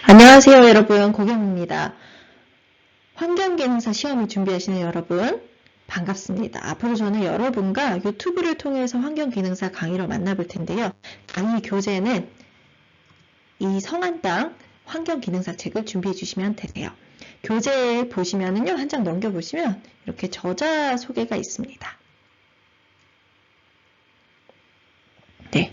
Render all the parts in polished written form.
안녕하세요 여러분, 고경입니다. 환경기능사 시험을 준비하시는 여러분 반갑습니다. 앞으로 저는 여러분과 유튜브를 통해서 환경기능사 강의로 만나볼 텐데요. 강의 교재는 이 성한당 환경기능사 책을 준비해 주시면 되세요. 교재 보시면은요, 한 장 넘겨보시면 이렇게 저자 소개가 있습니다. 네,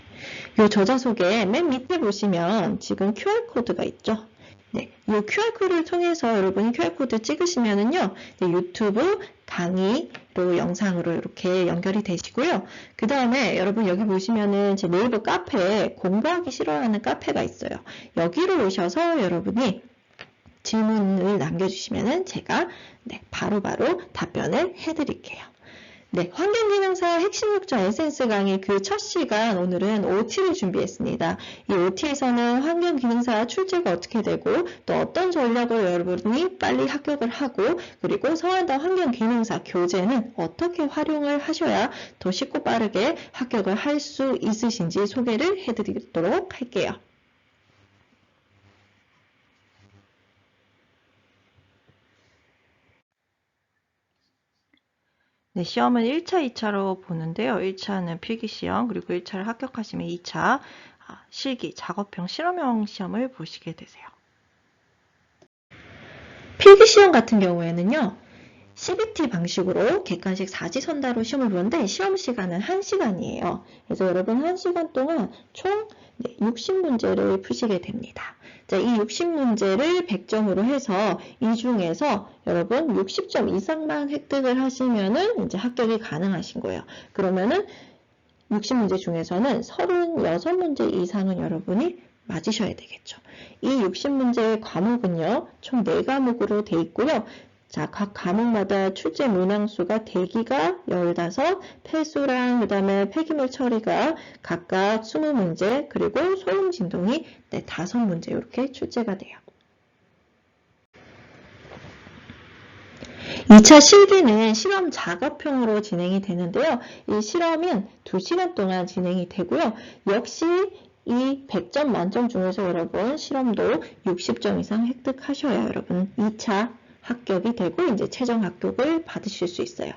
이 저자 소개 맨 밑에 보시면 지금 QR코드가 있죠. 네, 이 QR코드를 통해서 여러분이 QR코드 찍으시면은요, 네, 유튜브 강의로 영상으로 이렇게 연결이 되시고요. 그 다음에 여러분 여기 보시면은 제 네이버 카페에 공부하기 싫어하는 카페가 있어요. 여기로 오셔서 여러분이 질문을 남겨주시면은 제가 바로바로 답변을 해드릴게요. 네, 환경기능사 핵심 목적 에센스 강의 그 첫 시간 오늘은 OT를 준비했습니다. 이 OT에서는 환경기능사 출제가 어떻게 되고 또 어떤 전략으로 여러분이 빨리 합격을 하고 그리고 성한당 환경기능사 교재는 어떻게 활용을 하셔야 더 쉽고 빠르게 합격을 할 수 있으신지 소개를 해드리도록 할게요. 네, 시험은 1차, 2차로 보는데요. 1차는 필기시험, 그리고 1차를 합격하시면 2차 실기, 작업형, 실험형 시험을 보시게 되세요. 필기시험 같은 경우에는요. CBT 방식으로 객관식 사지선다로 시험을 보는데 시험 시간은 1시간이에요. 그래서 여러분 1시간 동안 총 60문제를 푸시게 됩니다. 자, 이 60문제를 100점으로 해서 이 중에서 여러분 60점 이상만 획득을 하시면은 이제 합격이 가능하신 거예요. 그러면은 60문제 중에서는 36문제 이상은 여러분이 맞으셔야 되겠죠. 이 60문제의 과목은요, 총 4과목으로 돼 있고요. 자, 각 과목마다 출제 문항수가 대기가 15, 폐수랑 그 다음에 폐기물 처리가 각각 20문제, 그리고 소음 진동이 5문제 이렇게 출제가 돼요. 2차 실기는 실험 작업형으로 진행이 되는데요. 이 실험은 2시간 동안 진행이 되고요. 역시 이 100점 만점 중에서 여러분 실험도 60점 이상 획득하셔야 여러분 2차 합격이 되고 이제 최종 합격을 받으실 수 있어요.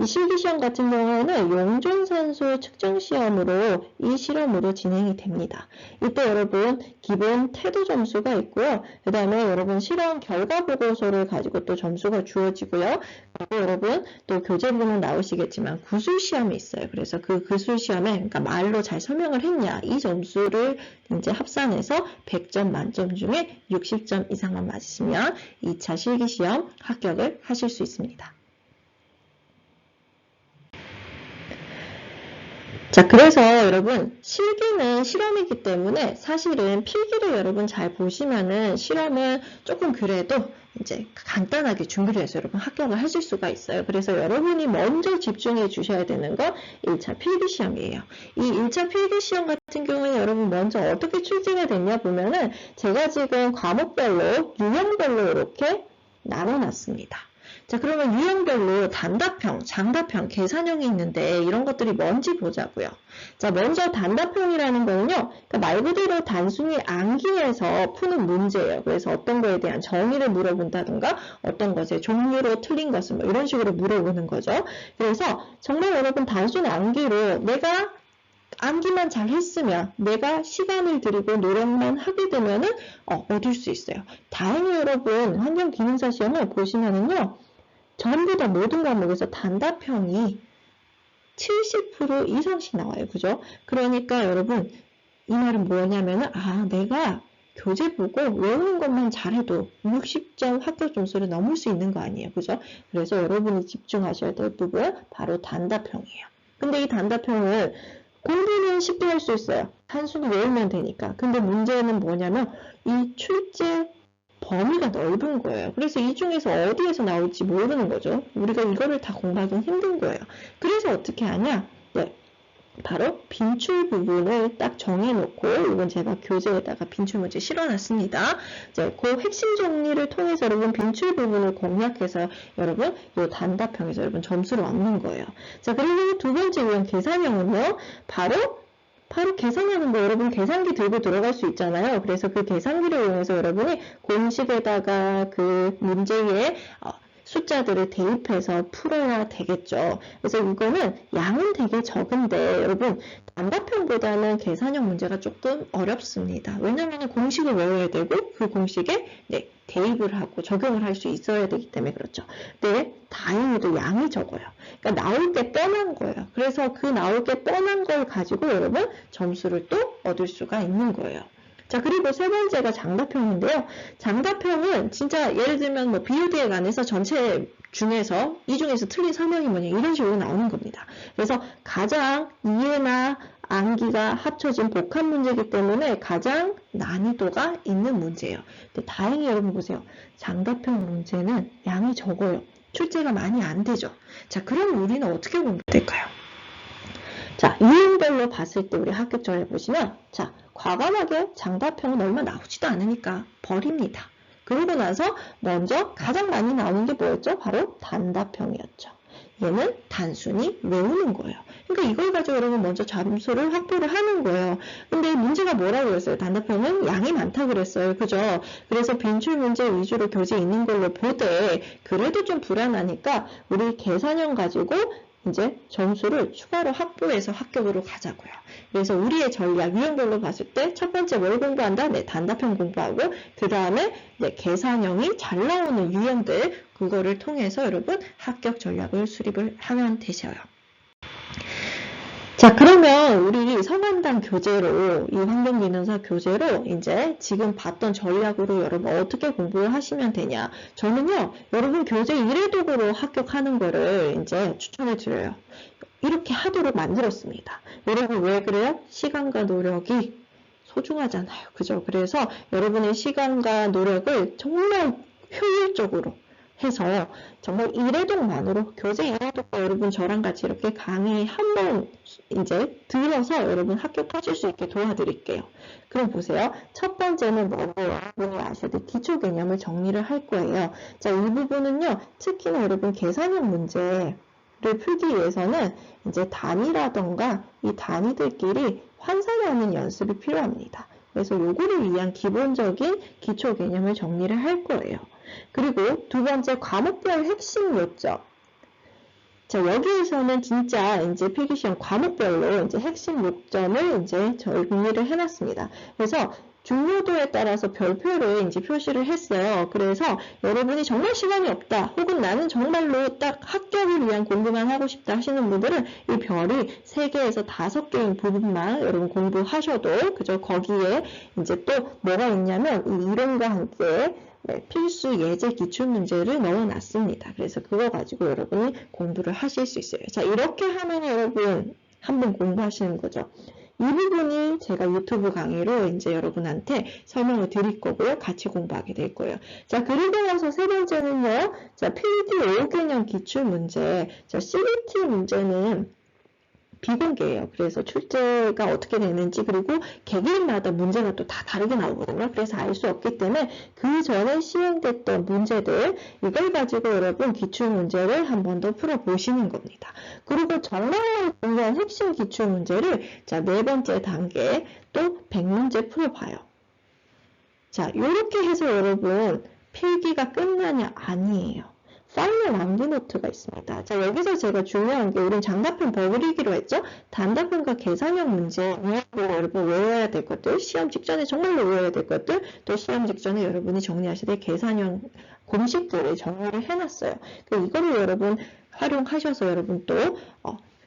이 실기시험 같은 경우에는 용존산소 측정 시험으로 이 실험으로 진행이 됩니다. 이때 여러분 기본 태도 점수가 있고요. 그 다음에 여러분 실험 결과 보고서를 가지고 또 점수가 주어지고요. 그리고 여러분 또 교재부는 나오시겠지만 구술 시험이 있어요. 그래서 그 구술 시험에 그러니까 말로 잘 설명을 했냐 이 점수를 이제 합산해서 100점 만점 중에 60점 이상만 맞으시면 2차 실기시험 합격을 하실 수 있습니다. 자, 그래서 여러분 실기는 실험이기 때문에 사실은 필기를 여러분 잘 보시면은 실험은 조금 그래도 이제 간단하게 준비를 해서 여러분 합격을 하실 수가 있어요. 그래서 여러분이 먼저 집중해 주셔야 되는 건 1차 필기시험이에요. 이 1차 필기시험 같은 경우에 여러분 먼저 어떻게 출제가 됐냐 보면은 제가 지금 과목별로 유형별로 이렇게 나눠놨습니다. 자, 그러면 유형별로 단답형, 장답형, 계산형이 있는데 이런 것들이 뭔지 보자고요. 자, 먼저 단답형이라는 거는요. 그러니까 말 그대로 단순히 암기해서 푸는 문제예요. 그래서 어떤 거에 대한 정의를 물어본다든가 어떤 것의 종류로 틀린 것을 뭐 이런 식으로 물어보는 거죠. 그래서 정말 여러분 단순 암기로 내가 암기만 잘 했으면 내가 시간을 들이고 노력만 하게 되면은 얻을 수 있어요. 다행히 여러분 환경기능사 시험을 보시면은요. 전부 다 모든 과목에서 단답형이 70% 이상씩 나와요. 그죠? 그러니까 여러분 이 말은 뭐냐면은 내가 교재 보고 외우는 것만 잘해도 60점 합격 점수를 넘을 수 있는 거 아니에요. 그죠? 그래서 여러분이 집중하셔야 될 부분 바로 단답형이에요. 근데 이 단답형을 공부는 쉽게 할 수 있어요. 단순히 외우면 되니까. 근데 문제는 뭐냐면 이 출제 범위가 넓은 거예요. 그래서 이 중에서 어디에서 나올지 모르는 거죠. 우리가 이거를 다 공부하기는 힘든 거예요. 그래서 어떻게 하냐? 바로 빈출 부분을 딱 정해놓고 이건 제가 교재에다가 빈출 문제 실어놨습니다. 이제 그 핵심 정리를 통해서 여러분 빈출 부분을 공략해서 여러분 이 단답형에서 여러분 점수를 얻는 거예요. 자, 그리고 두 번째 유형 계산형은요. 바로 바로 계산하는 거 여러분 계산기 들고 들어갈 수 있잖아요. 그래서 그 계산기를 이용해서 여러분이 공식에다가 그 문제에 숫자들을 대입해서 풀어야 되겠죠. 그래서 이거는 양은 되게 적은데 여러분 단답형보다는 계산형 문제가 조금 어렵습니다. 왜냐하면 공식을 외워야 되고 그 공식에 대입을 하고 적용을 할 수 있어야 되기 때문에 그렇죠. 근데 다행히도 양이 적어요. 그러니까 나올 게 뻔한 거예요. 그래서 그 나올 게 뻔한 걸 가지고 여러분 점수를 또 얻을 수가 있는 거예요. 자, 그리고 세 번째가 장답형인데요. 장답형은 진짜 예를 들면 뭐 비유대에 관해서 전체 중에서 이 중에서 틀린 설명이 뭐냐 이런 식으로 나오는 겁니다. 그래서 가장 이해나 암기가 합쳐진 복합 문제이기 때문에 가장 난이도가 있는 문제예요. 근데 다행히 여러분 보세요. 장답형 문제는 양이 적어요. 출제가 많이 안 되죠. 자, 그럼 우리는 어떻게 공부될까요? 자, 유형별로 봤을 때 우리 합격점을 보시면 자, 과감하게 장답형은 얼마 나오지도 않으니까 버립니다. 그러고 나서 먼저 가장 많이 나오는 게 뭐였죠? 바로 단답형이었죠. 얘는 단순히 외우는 거예요. 그러니까 이걸 가지고 여러분 먼저 점수를 확보를 하는 거예요. 근데 문제가 뭐라고 그랬어요? 단답형은 양이 많다고 그랬어요. 그죠? 그래서 빈출 문제 위주로 교재 있는 걸로 보되 그래도 좀 불안하니까 우리 계산형 가지고 이제 점수를 추가로 확보해서 합격으로 가자고요. 그래서 우리의 전략, 유형별로 봤을 때 첫 번째 뭘 공부한다? 단답형 공부하고 그 다음에 계산형이 잘 나오는 유형들 그거를 통해서 여러분 합격 전략을 수립을 하면 되셔요. 자, 그러면 우리 성한당 교재로 이 환경기능사 교재로 이제 지금 봤던 전략으로 여러분 어떻게 공부를 하시면 되냐? 저는요, 여러분 교재 1회독으로 합격하는 거를 이제 추천해 드려요. 이렇게 하도록 만들었습니다. 여러분 왜 그래요? 시간과 노력이 소중하잖아요. 그죠? 그래서 여러분의 시간과 노력을 정말 효율적으로 해서 정말 1회독만으로 교재 1회독과 여러분 저랑 같이 이렇게 강의 한 번 이제 들어서 여러분 합격하실 수 있게 도와드릴게요. 그럼 보세요. 첫 번째는 뭐예요? 여러분이 아셔야 될 기초 개념을 정리를 할 거예요. 자, 이 부분은요. 특히나 여러분 계산형 문제를 풀기 위해서는 이제 단위라던가 이 단위들끼리 환산하는 연습이 필요합니다. 그래서 요거를 위한 기본적인 기초 개념을 정리를 할 거예요. 그리고 두 번째 과목별 핵심 요점. 자, 여기에서는 진짜 이제 필기시험 과목별로 이제 핵심 요점을 이제 정리를 해놨습니다. 그래서 중요도에 따라서 별표를 이제 표시를 했어요. 그래서 여러분이 정말 시간이 없다, 혹은 나는 정말로 딱 합격을 위한 공부만 하고 싶다 하시는 분들은 이 별이 3개에서 5개인 부분만 여러분 공부하셔도 그죠? 거기에 이제 또 뭐가 있냐면 이 이론과 함께 필수 예제 기출문제를 넣어놨습니다. 그래서 그거 가지고 여러분이 공부를 하실 수 있어요. 자, 이렇게 하면 여러분 한번 공부하시는 거죠. 이 부분이 제가 유튜브 강의로 이제 여러분한테 설명을 드릴 거고요. 같이 공부하게 될 거예요. 자, 그리고 나서 세 번째는요. 자, 필기 5개년 기출문제. 자, CBT 문제는 비공개예요. 그래서 출제가 어떻게 되는지 그리고 개개인마다 문제가 또 다 다르게 나오거든요. 그래서 알 수 없기 때문에 그 전에 시행됐던 문제들 이걸 가지고 여러분 기출문제를 한 번 더 풀어보시는 겁니다. 그리고 정말 중요한 핵심 기출문제를 자, 네 번째 단계 또 100문제 풀어봐요. 자, 이렇게 해서 여러분 필기가 끝나냐? 아니에요. 파이널 암기 노트가 있습니다. 자, 여기서 제가 중요한 게 우린 장답형 버리기로 했죠? 단답형과 계산형 문제 여러분 외워야 될 것들, 시험 직전에 정말로 외워야 될 것들, 또 시험 직전에 여러분이 정리하셔야 될 계산형 공식들을 정리를 해놨어요. 이거를 여러분 활용하셔서 여러분 또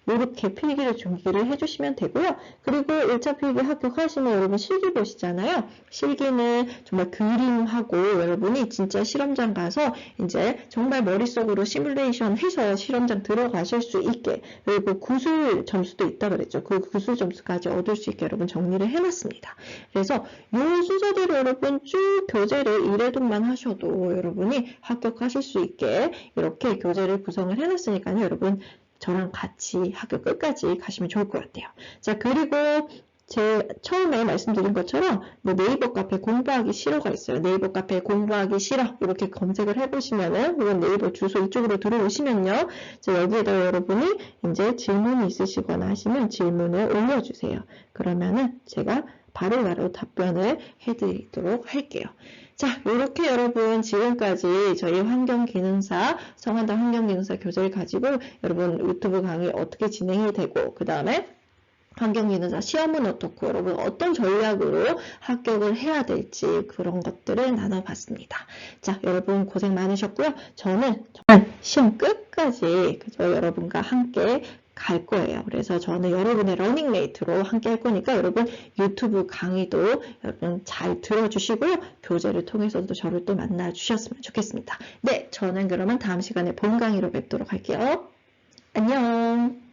이렇게 필기를 준비를 해주시면 되고요. 그리고 1차 필기 합격하시면 여러분 실기 보시잖아요. 실기는 정말 그림하고 여러분이 진짜 실험장 가서 이제 정말 머릿속으로 시뮬레이션 해서 실험장 들어가실 수 있게, 그리고 구술 점수도 있다 그랬죠. 그 구술 점수까지 얻을 수 있게 여러분 정리를 해놨습니다. 그래서 이 순서대로 여러분 쭉 교재를 1회독만 하셔도 여러분이 합격하실 수 있게 이렇게 교재를 구성을 해놨으니까요. 여러분 저랑 같이 학교 끝까지 가시면 좋을 것 같아요. 자, 그리고 제 처음에 말씀드린 것처럼 뭐 네이버 카페 공부하기 싫어가 있어요. 네이버 카페 공부하기 싫어 이렇게 검색을 해보시면은 혹은 네이버 주소 이쪽으로 들어오시면요. 여기에다 여러분이 이제 질문이 있으시거나 하시면 질문을 올려주세요. 그러면은 제가 바로바로 답변을 해드리도록 할게요. 자, 이렇게 여러분 지금까지 저희 환경기능사, 성한당 환경기능사 교재를 가지고 여러분 유튜브 강의 어떻게 진행이 되고 그 다음에 환경기능사 시험은 어떻고 여러분 어떤 전략으로 합격을 해야 될지 그런 것들을 나눠봤습니다. 자, 여러분 고생 많으셨고요. 저는 정말 시험 끝까지 그저 여러분과 함께 갈 거예요. 그래서 저는 여러분의 러닝메이트로 함께 할 거니까 여러분 유튜브 강의도 여러분 잘 들어주시고요. 교재를 통해서도 저를 또 만나 주셨으면 좋겠습니다. 네, 저는 그러면 다음 시간에 본 강의로 뵙도록 할게요. 안녕.